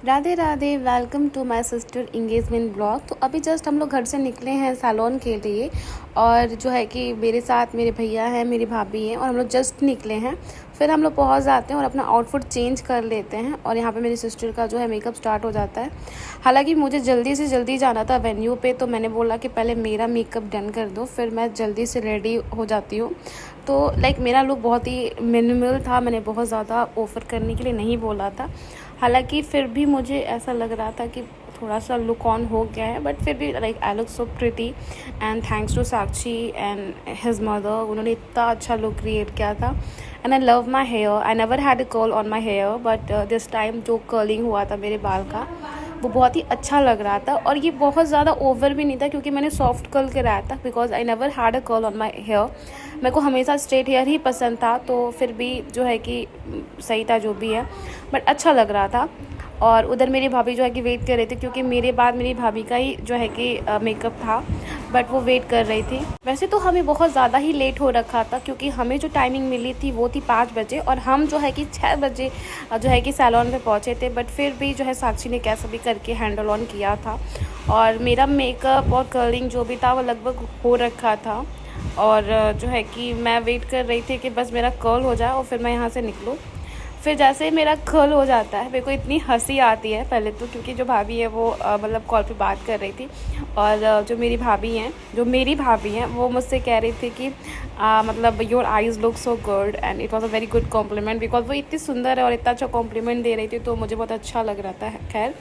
Radhe Radhe, welcome to my sister engagement blog. तो अभी just हम लोग घर से निकले हैं सैलून के लिए, और जो है कि मेरे साथ मेरे भैया हैं, मेरी भाभी हैं, और हम लोग जस्ट निकले हैं। फिर हम लोग पहुंच जाते हैं और अपना आउटफिट चेंज कर लेते हैं, और यहाँ पे मेरी सिस्टर का जो है मेकअप स्टार्ट हो जाता है। हालांकि मुझे जल्दी से जल्दी जाना था वेन्यू पे, तो मैंने बोला कि पहले मेरा मेकअप डन कर दो, फिर मैं जल्दी से रेडी हो जाती हूँ। तो मेरा लुक बहुत ही मिनिमल था, मैंने बहुत ज़्यादा ऑफ़र करने के लिए नहीं बोला था। हालांकि फिर भी मुझे ऐसा लग रहा था कि थोड़ा सा लुक ऑन हो गया है, बट फिर भी I look so pretty. And thanks to Sakshi and his mother, उन्होंने इतना अच्छा लुक क्रिएट किया था। And I love my hair, I never had a curl on my hair, but this time जो कर्लिंग हुआ था मेरे बाल का, वो बहुत ही अच्छा लग रहा था। और ये बहुत ज़्यादा ओवर भी नहीं था, क्योंकि मैंने सॉफ्ट कर्ल कराया था, because I never had a curl on my hair. मेरे को हमेशा स्ट्रेट हेयर ही पसंद था, तो फिर भी जो है कि सही था जो भी है, बट अच्छा लग रहा था। और उधर मेरी भाभी जो है कि वेट कर रही थी, क्योंकि मेरे बाद मेरी भाभी का ही जो है कि मेकअप था, बट वो वेट कर रही थी। वैसे तो हमें बहुत ज़्यादा ही लेट हो रखा था, क्योंकि हमें जो टाइमिंग मिली थी वो थी 5 बजे, और हम जो है कि 6 बजे जो है कि सैलून पे पहुँचे थे। बट फिर भी जो है साक्षी ने कैसे भी करके हैंडल ऑन किया था, और मेरा मेकअप और कर्लिंग जो भी था वो लगभग हो रखा था। और जो है कि मैं वेट कर रही थी कि बस मेरा कर्ल हो जाए और फिर मैं यहाँ से निकलूँ। फिर जैसे ही मेरा कर्ल हो जाता है, मेरे को इतनी हंसी आती है पहले तो, क्योंकि जो भाभी है वो मतलब कॉल पे बात कर रही थी, और जो मेरी भाभी हैं वो मुझसे कह रही थी कि मतलब your eyes look so good, and it was a very good compliment, because वो इतनी सुंदर है और इतना अच्छा कॉम्प्लीमेंट दे रही थी, तो मुझे बहुत अच्छा लग रहा था। खैर,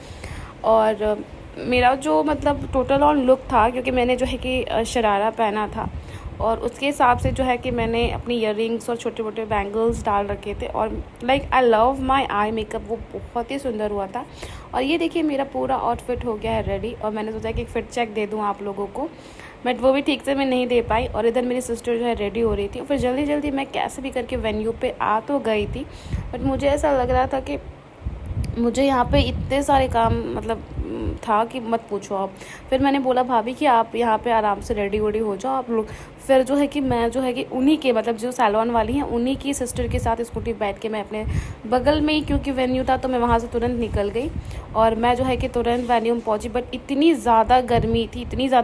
और मेरा जो मतलब टोटल ऑन लुक था, क्योंकि मैंने जो है कि शरारा पहना था, और उसके हिसाब से जो है कि मैंने अपनी ईयररिंग्स और छोटे छोटे बैंगल्स डाल रखे थे, और आई लव माई आई मेकअप, वो बहुत ही सुंदर हुआ था। और ये देखिए मेरा पूरा आउटफिट हो गया है रेडी, और मैंने सोचा कि एक फिट चेक दे दूँ आप लोगों को, बट वो भी ठीक से मैं नहीं दे पाई। और इधर मेरी सिस्टर जो है रेडी हो रही थी, और फिर जल्दी जल्दी मैं कैसे भी करके वेन्यू पे आ तो गई थी, बट मुझे ऐसा लग रहा था कि मुझे यहाँ पे इतने सारे काम मतलब था कि मत पूछो आप। फिर मैंने बोला भाभी कि आप यहाँ पे आराम से रेडी वेडी हो जाओ आप लोग। फिर जो है कि मैं जो है कि उन्हीं के मतलब जो सैलून वाली हैं उन्हीं की सिस्टर के साथ स्कूटी बैठ के मैं अपने बगल में ही, क्योंकि वेन्यू था तो मैं वहाँ से तुरंत निकल गई, और मैं जो है कि तुरंत वेन्यू में पहुँची। बट इतनी ज़्यादा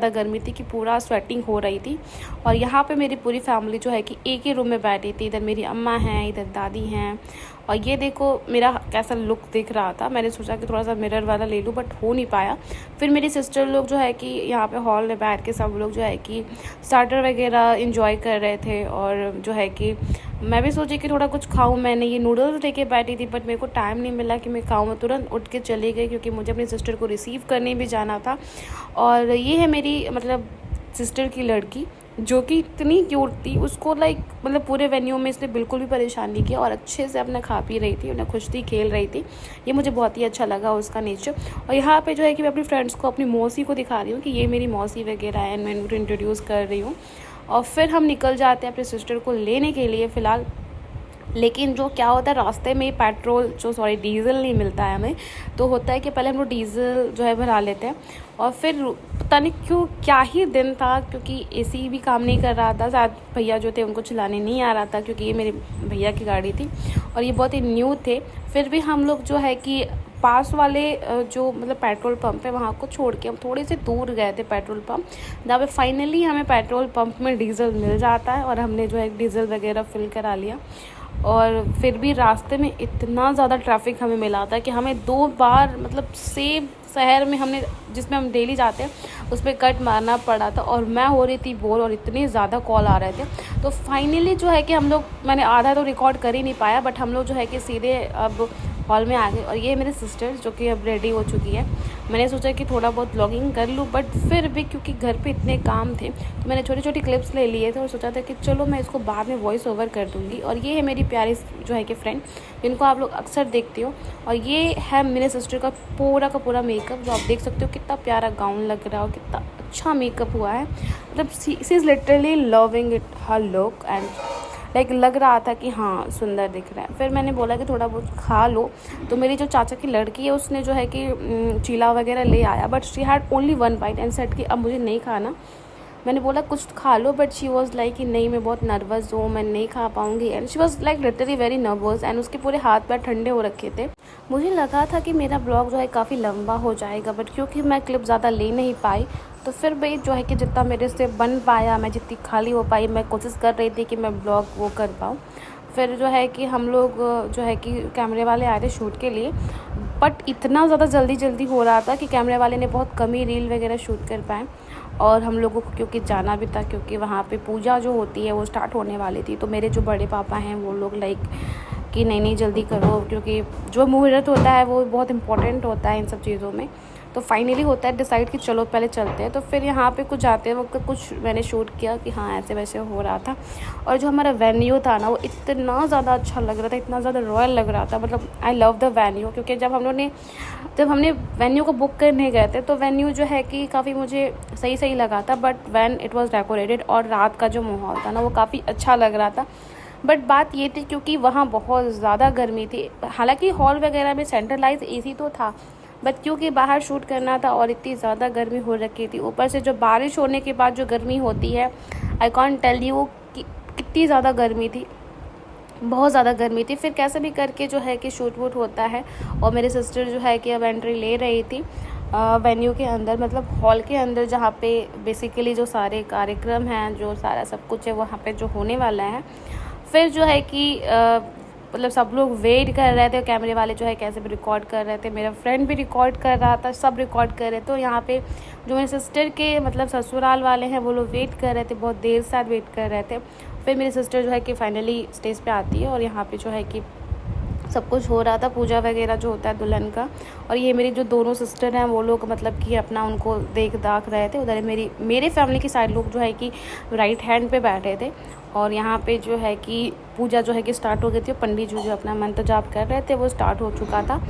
गर्मी थी कि पूरा स्वेटिंग हो रही थी। और यहाँ पर मेरी पूरी फैमिली जो है कि एक ही रूम में बैठी थी, इधर मेरी अम्मा हैं, इधर दादी हैं। और ये देखो मेरा कैसा लुक दिख रहा था, मैंने सोचा कि थोड़ा सा मिरर वाला ले लूँ, बट हो नहीं पाया। फिर मेरी सिस्टर लोग जो है कि यहाँ पे हॉल में बैठ के सब लोग जो है कि स्टार्टर वगैरह इंजॉय कर रहे थे, और जो है कि मैं भी सोची कि थोड़ा कुछ खाऊं। मैंने ये नूडल्स लेके बैठी थी, बट मेरे को टाइम नहीं मिला कि मैं खाऊं। मैं तुरंत उठ के चली गई, क्योंकि मुझे अपनी सिस्टर को रिसीव करने भी जाना था। और ये है मेरी मतलब सिस्टर की लड़की, जो कि इतनी क्यूट थी, उसको मतलब पूरे वेन्यू में इसने बिल्कुल भी परेशान नहीं किया, और अच्छे से अपना खा पी रही थी, उन्हें खुश थी, खेल रही थी। ये मुझे बहुत ही अच्छा लगा उसका नेचर। और यहाँ पे जो है कि मैं अपनी फ्रेंड्स को, अपनी मौसी को दिखा रही हूँ कि ये मेरी मौसी वगैरह है, मैं उनको इंट्रोड्यूस कर रही हूँ। और फिर हम निकल जाते हैं अपनी सिस्टर को लेने के लिए फ़िलहाल। लेकिन जो क्या होता है, रास्ते में डीज़ल नहीं मिलता है हमें। तो होता है कि पहले हम लोग डीज़ल जो है भरा लेते हैं, और फिर पता नहीं क्यों क्या ही दिन था, क्योंकि एसी भी काम नहीं कर रहा था, शायद भैया जो थे उनको चलाने नहीं आ रहा था, क्योंकि ये मेरे भैया की गाड़ी थी और ये बहुत ही न्यू थे। फिर भी हम लोग जो है कि पास वाले जो मतलब पेट्रोल पंप है वहाँ को छोड़ के हम थोड़े से दूर गए थे पेट्रोल पंप, जहाँ पे फाइनली हमें पेट्रोल पंप में डीज़ल मिल जाता है, और हमने जो है डीज़ल वगैरह फिल करा लिया। और फिर भी रास्ते में इतना ज़्यादा ट्रैफिक हमें मिला था कि हमें 2 बार मतलब सेम शहर में हमने जिसमें हम डेली जाते हैं उस पर कट मारना पड़ा था, और मैं हो रही थी बोर, और इतने ज़्यादा कॉल आ रहे थे। तो फाइनली जो है कि मैंने आधा तो रिकॉर्ड कर ही नहीं पाया, बट हम लोग जो है कि सीधे अब हॉल में आ गए। और ये मेरे सिस्टर जो कि अब रेडी हो चुकी है। मैंने सोचा कि थोड़ा बहुत ब्लॉगिंग कर लूँ, बट फिर भी क्योंकि घर पे इतने काम थे तो मैंने छोटी छोटी क्लिप्स ले लिए थे, और सोचा था कि चलो मैं इसको बाद में वॉइस ओवर कर दूँगी। और ये है मेरी प्यारी जो है कि फ्रेंड, जिनको आप लोग अक्सर देखते हो। और ये है मेरे सिस्टर का पूरा मेकअप, जो आप देख सकते हो कितना प्यारा गाउन लग रहा है और कितना अच्छा मेकअप हुआ है। मतलब she is literally loving it her look, and लग रहा था कि हाँ सुंदर दिख रहा है। फिर मैंने बोला कि थोड़ा बहुत खा लो, तो मेरी जो चाचा की लड़की है उसने जो है कि चीला वगैरह ले आया, but she had only 1 bite and said कि अब मुझे नहीं खाना। मैंने बोला कुछ खा लो, बट शी वॉज़ लाइक कि नहीं मैं बहुत नर्वस हूँ, मैं नहीं खा पाऊँगी। And she was like literally very nervous and उसके पूरे हाथ पैर ठंडे हो रखे थे। मुझे लगा था कि मेरा ब्लॉग जो है काफ़ी लंबा हो जाएगा, बट क्योंकि मैं क्लिप ज़्यादा ले नहीं पाई तो फिर भाई जो है कि जितना मेरे से बन पाया, मैं जितनी खाली हो पाई, मैं कोशिश कर रही थी कि मैं ब्लॉग वो कर पाऊँ। फिर जो है कि हम लोग जो है कि कैमरे वाले आए थे शूट के लिए, बट इतना ज़्यादा जल्दी हो रहा था कि कैमरे वाले ने बहुत कम ही रील वगैरह शूट कर पाए। और हम लोगों को क्योंकि जाना भी था, क्योंकि वहाँ पे पूजा जो होती है वो स्टार्ट होने वाली थी, तो मेरे जो बड़े पापा हैं वो लोग लाइक कि नहीं जल्दी करो, क्योंकि जो मुहूर्त होता है वो बहुत इंपॉर्टेंट होता है इन सब चीज़ों में। तो फाइनली होता है डिसाइड कि चलो पहले चलते हैं। तो फिर यहाँ पे कुछ जाते वक्त कुछ मैंने शूट किया कि हाँ ऐसे वैसे हो रहा था। और जो हमारा वेन्यू था ना वो इतना ज़्यादा अच्छा लग रहा था, इतना ज़्यादा रॉयल लग रहा था, मतलब आई लव द वेन्यू। क्योंकि जब हमने वेन्यू को बुक करने गए थे तो वेन्यू जो है कि काफ़ी मुझे सही लगा था, but when it was decorated और रात का जो माहौल था ना वो काफ़ी अच्छा लग रहा था। बट बात ये थी क्योंकि वहाँ बहुत ज़्यादा गर्मी थी, हालांकि हॉल वगैरह में सेंट्रलाइज एसी तो था, बट क्योंकि बाहर शूट करना था और इतनी ज़्यादा गर्मी हो रखी थी, ऊपर से जो बारिश होने के बाद जो गर्मी होती है आई कॉन्ट टेल यू कि कितनी ज़्यादा गर्मी थी, बहुत ज़्यादा गर्मी थी। फिर कैसे भी करके जो है कि शूट वूट होता है और मेरी सिस्टर जो है कि अब एंट्री ले रही थी वेन्यू के अंदर, मतलब हॉल के अंदर, जहाँ पे बेसिकली जो सारे कार्यक्रम हैं, जो सारा सब कुछ है वहाँ पे जो होने वाला है। फिर जो है कि मतलब सब लोग वेट कर रहे थे, कैमरे वाले जो है कैसे भी रिकॉर्ड कर रहे थे, मेरा फ्रेंड भी रिकॉर्ड कर रहा था, सब रिकॉर्ड कर रहे थे। तो यहाँ पे जो मेरे सिस्टर के मतलब ससुराल वाले हैं वो लोग वेट कर रहे थे, बहुत देर साथ वेट कर रहे थे। फिर मेरी सिस्टर जो है कि फाइनली स्टेज पे आती है और यहाँ पे जो है कि सब कुछ हो रहा था, पूजा वगैरह जो होता है दुल्हन का। और ये मेरी जो दोनों सिस्टर हैं वो लोग मतलब कि अपना उनको देख दाख रहे थे। उधर मेरे फैमिली की साइड लोग जो है कि राइट हैंड पे बैठे थे और यहाँ पे जो है कि पूजा जो है कि स्टार्ट हो गई थी। पंडित जी जो अपना मंत्र जाप कर रहे थे वो स्टार्ट हो चुका था।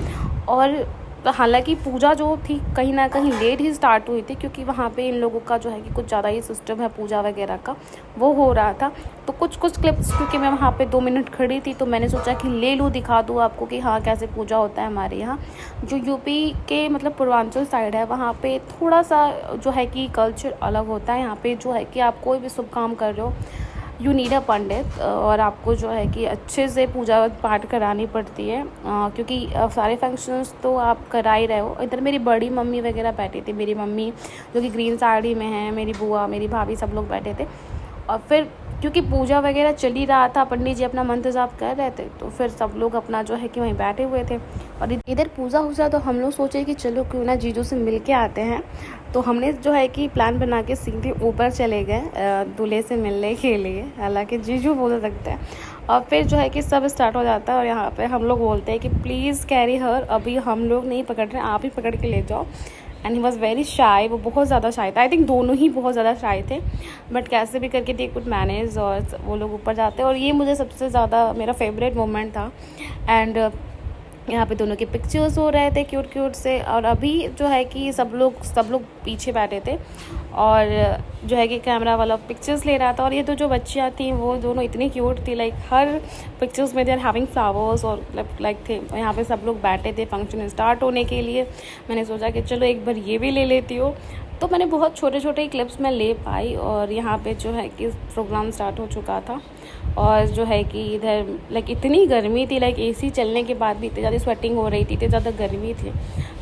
और हालांकि पूजा जो थी कहीं ना कहीं लेट ही स्टार्ट हुई थी, क्योंकि वहाँ पे इन लोगों का जो है कि कुछ ज़्यादा ही सिस्टम है पूजा वगैरह का, वो हो रहा था। तो कुछ क्लिप्स क्योंकि मैं वहाँ पे 2 मिनट खड़ी थी तो मैंने सोचा कि ले लूँ, दिखा दूँ आपको कि हाँ कैसे पूजा होता है हमारे यहाँ। जो यूपी के मतलब पूर्वांचल साइड है वहाँ पे थोड़ा सा जो है कि कल्चर अलग होता है। यहाँ पे जो है कि आप कोई भी शुभ काम कर रहे हो यू नीड अ पंडित, और आपको जो है कि अच्छे से पूजा पाठ करानी पड़ती है, क्योंकि सारे फंक्शंस तो आप करा ही रहे हो। इधर मेरी बड़ी मम्मी वगैरह बैठी थी, मेरी मम्मी जो कि ग्रीन साड़ी में है, मेरी बुआ, मेरी भाभी, सब लोग बैठे थे। और फिर क्योंकि पूजा वगैरह चल ही रहा था, पंडित जी अपना मंत्र जाप कर रहे थे, तो फिर सब लोग अपना जो है कि वहीं बैठे हुए थे। और इधर पूजा हुआ तो हम लोग सोचे कि चलो क्यों ना जीजू से मिल के आते हैं। तो हमने जो है कि प्लान बना के सीधे ऊपर चले गए दूल्हे से मिलने के लिए, हालांकि जीजू बोल सकते हैं। और फिर जो है कि सब स्टार्ट हो जाता है और यहाँ पे हम लोग बोलते हैं कि प्लीज़ कैरी हर, अभी हम लोग नहीं पकड़ रहे, आप ही पकड़ के ले जाओ। And he was very shy, वो बहुत ज़्यादा शाई था। आई थिंक दोनों ही बहुत ज़्यादा शाई थे, बट कैसे भी करके दे कुड मैनेज और वो लोग ऊपर जाते। और ये मुझे सबसे ज़्यादा मेरा फेवरेट मोमेंट था। एंड यहाँ पे दोनों के पिक्चर्स हो रहे थे क्यूट से। और अभी जो है कि सब लोग पीछे बैठे थे और जो है कि कैमरा वाला पिक्चर्स ले रहा था। और ये तो जो बच्चियाँ थी वो दोनों इतनी क्यूट थी, लाइक हर पिक्चर्स में दे आर हैविंग फ्लावर्स और लाइक थे। यहाँ पे सब लोग बैठे थे फंक्शन स्टार्ट होने के लिए। मैंने सोचा कि चलो एक बार ये भी ले लेती हूँ, तो मैंने बहुत छोटे क्लिप्स में ले पाई। और यहाँ पे जो है कि प्रोग्राम स्टार्ट हो चुका था और जो है कि इधर लाइक इतनी गर्मी थी, लाइक एसी चलने के बाद भी इतनी ज़्यादा स्वेटिंग हो रही थी, इतनी ज़्यादा गर्मी थी,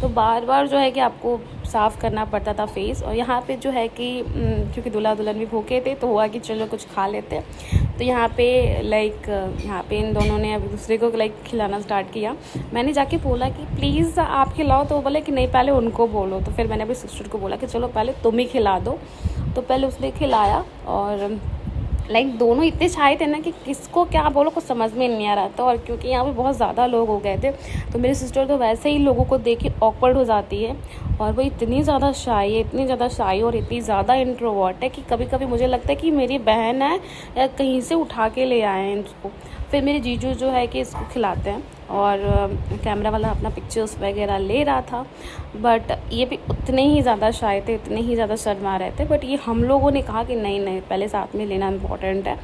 तो बार जो है कि आपको साफ़ करना पड़ता था फेस। और यहाँ पे जो है कि क्योंकि दूल्हा दुल्हन भी भूखे थे तो हुआ कि चलो कुछ खा लेते हैं। तो यहाँ पे यहाँ पे इन दोनों ने अब दूसरे को लाइक खिलाना स्टार्ट किया। मैंने जाके बोला कि प्लीज़ आप खिलाओ, तो वो बोले कि नहीं पहले उनको बोलो। तो फिर मैंने अपनी सिस्टर को बोला कि चलो पहले तुम ही खिला दो। तो पहले उसने खिलाया और लाइक दोनों इतने चाहे थे ना कि किसको क्या बोलो कुछ समझ में नहीं आ रहा था। और क्योंकि यहाँ पे बहुत ज़्यादा लोग हो गए थे तो मेरी सिस्टर तो वैसे ही लोगों को देख के ऑकवर्ड हो जाती है, और वो इतनी ज़्यादा शाई है, इतनी ज़्यादा शाई और इतनी ज़्यादा इंट्रोवर्ट है कि कभी कभी मुझे लगता है कि मेरी बहन है या कहीं से उठा के ले आए हैं इसको। फिर मेरे जीजू जो है कि इसको खिलाते हैं और कैमरा वाला अपना पिक्चर्स वगैरह ले रहा था। बट ये भी उतने ही ज़्यादा शाय थे, उतने ही ज़्यादा शर्मा रहे थे। बट ये हम लोगों ने कहा कि नहीं नहीं, पहले साथ में लेना इम्पॉर्टेंट है।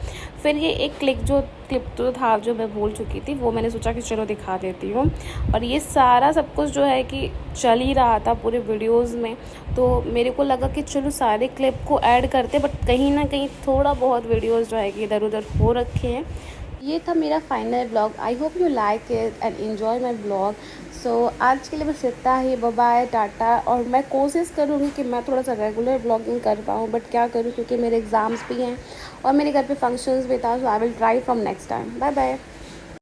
फिर ये एक क्लिप तो था जो मैं बोल चुकी थी, वो मैंने सोचा कि चलो दिखा देती हूँ। और ये सारा सब कुछ जो है कि चल ही रहा था पूरे वीडियोज़ में, तो मेरे को लगा कि चलो सारे क्लिप को ऐड करते, बट कहीं ना कहीं थोड़ा बहुत वीडियोज़ जो है कि इधर उधर हो रखे हैं। ये था मेरा final blog. I hope you like it and enjoy my blog. So आज के लिए बस इतना ही। Bye bye, Tata. और मैं कोशिश करूँगी कि मैं थोड़ा सा रेगुलर ब्लॉगिंग कर पाऊँ, बट क्या करूँ क्योंकि मेरे एग्ज़ाम्स भी हैं और मेरे घर पे फंक्शंस भी था। So I will try from next time. Bye bye.